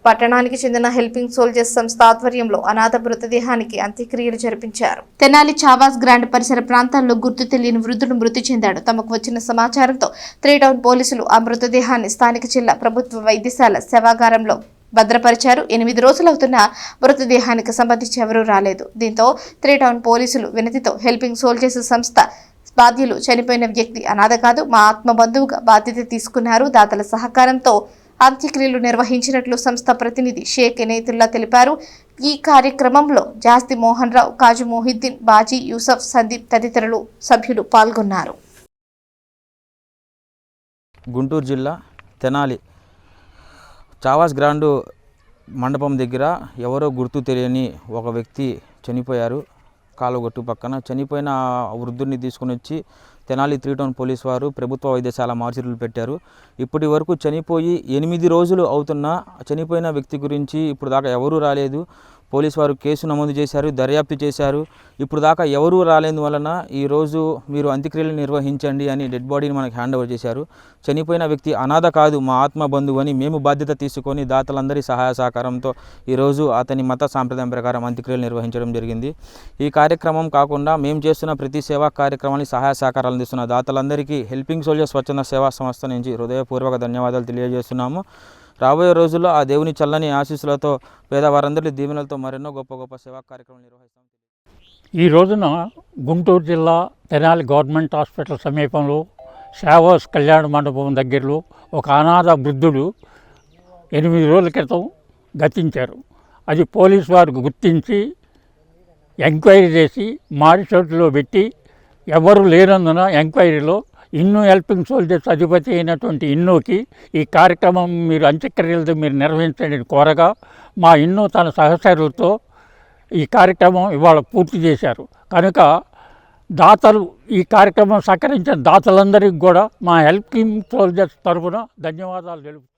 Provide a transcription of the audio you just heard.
పట్టణానికి చెందిన helping soldiers సంస్థ ఆధ్వర్యంలో అనాథ మృతదేహానికి అంత్యక్రియలు జరిపించారు. తెనాలి చావాస్ గ్రాండ్ పరిసర ప్రాంతాల్లో గుర్తు తెలియని వృద్ధుడు మృతి చెందాడు. తమకు వచ్చిన సమాచారంతో 3 టౌన్ పోలీసులు ఆ మృతదేహాన్ని స్థానిక జిల్లా ప్రభుత్వ వైద్యశాల శవాగారంలో భద్రపరిచారు. 8 రోజులవుతున్న మృతదేహానికి సంబంధించి ఎవరూ రాలేదు. దీంతో 3 టౌన్ పోలీసులు వినతితో హెల్పింగ్ సోల్జర్స్ సంస్థ బాధ్యులు చనిపోయిన వ్యక్తి అనాథ కాదు, మా ఆత్మ బంధువుగా బాధ్యత తీసుకున్నారు. దాతల సహకారంతో అంత్యక్రియలు నిర్వహించినట్లు సంస్థ ప్రతినిధి షేక్ ఇనయతుల్లా తెలిపారు. ఈ కార్యక్రమంలో జాస్తి మోహన్ రావు, కాజు మొహిద్దీన్, బాజీ, యూసఫ్, సందీప్ తదితరులు సభ్యులు పాల్గొన్నారు. గుంటూరు జిల్లా తెనాలి చావాస్ గ్రాండ్ మండపం దగ్గర ఎవరో గుర్తు తెలియని ఒక వ్యక్తి చనిపోయారు. కాలుగొట్టు పక్కన చనిపోయిన వృద్ధుడిని తీసుకుని వచ్చి తెనాలి 3 టౌన్ పోలీస్ వారు ప్రభుత్వ వైద్యశాల మార్చిరీలు పెట్టారు. ఇప్పటి వరకు చనిపోయి 8 రోజులు అవుతున్నా చనిపోయిన వ్యక్తి గురించి ఇప్పుడు దాకా ఎవరూ రాలేదు. పోలీసు వారు కేసు నమోదు చేశారు, దర్యాప్తు చేశారు. ఇప్పుడు దాకా ఎవరూ రాలేందువలన ఈరోజు మీరు అంత్యక్రియలు నిర్వహించండి అని డెడ్ బాడీని మనకు హ్యాండ్ ఓవర్ చేశారు. చనిపోయిన వ్యక్తి అనాథ కాదు, మా ఆత్మ బంధువు అని మేము బాధ్యత తీసుకొని దాతలందరి సహాయ సహకారంతో ఈరోజు అతని మత సాంప్రదాయం ప్రకారం అంత్యక్రియలు నిర్వహించడం జరిగింది. ఈ కార్యక్రమం కాకుండా మేము చేస్తున్న ప్రతి సేవా కార్యక్రమానికి సహాయ సహకారాలు అందిస్తున్న దాతలందరికీ హెల్పింగ్ సోల్జర్స్ స్వచ్ఛంద సేవా సంస్థ నుంచి హృదయపూర్వక ధన్యవాదాలు తెలియజేస్తున్నాము. రాబోయే రోజుల్లో ఆ దేవుని చల్లని ఆశీస్సులతో పేదవారందరి దీవెనలతో మరెన్నో గొప్ప గొప్ప సేవా కార్యక్రమాలు నిర్వహిస్తాం. ఈ రోజున గుంటూరు జిల్లా తెనాలి గవర్నమెంట్ హాస్పిటల్ సమీపంలో చావాస్ కళ్యాణ మండపం దగ్గరలో ఒక అనాథ వృద్ధుడు 8 రోజుల క్రితం గతించారు. అది పోలీసు వారు గుర్తించి ఎంక్వైరీ చేసి మారిషోట్లో పెట్టి ఎవరు లేనందున ఎంక్వైరీలో ఇన్నో హెల్పింగ్ సోల్జర్స్ అధిపతి అయినటువంటి ఇన్నోకి ఈ కార్యక్రమం మీరు అంత్యక్రియలతో మీరు నిర్వహించండి కోరగా మా ఇన్నో తన సహచరులతో ఈ కార్యక్రమం ఇవాళ పూర్తి చేశారు. కనుక దాతలు ఈ కార్యక్రమం సహకరించిన దాతలందరికీ కూడా మా హెల్పింగ్ సోల్జర్స్ తరఫున ధన్యవాదాలు తెలుపుతున్నాను.